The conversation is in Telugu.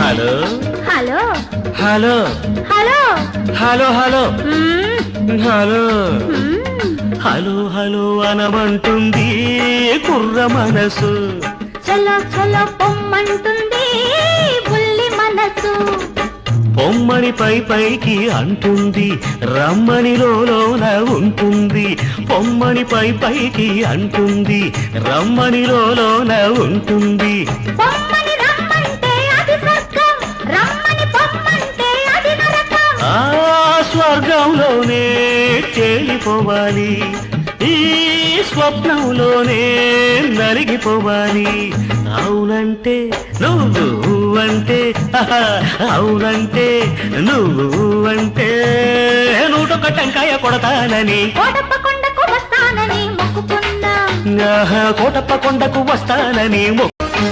Hello hello hello hello hello hello hello మ్మ్. హలో హలో అనమంటుంది కుర్ర మనసు. చలో చలో పొమ్మంటుంది బుల్లి మనసు. పొమ్మని పైకి అంటుంది రమ్మని లోన ఉంటుంది. పొమ్మని పైకి అంటుంది రమ్మని లోన ఉంటుంది. పొమ్మని రమ్మంటే అది స్వర్గం, రమ్మని పొమ్మంటే అది నరకం. ఆ స్వర్గంలోనే తేలిపోవాలి, ఈ స్వప్నంలోనే నలిగిపోవాలి. అవునంటే నువ్వు అంటే, అవునంటే నువ్వు అంటే, నూటొక్క టెంకాయ కొడతానని, కోటప్ప కొండకు వస్తానని మొక్కుకున్నా. కోటప్ప కొండకు వస్తానని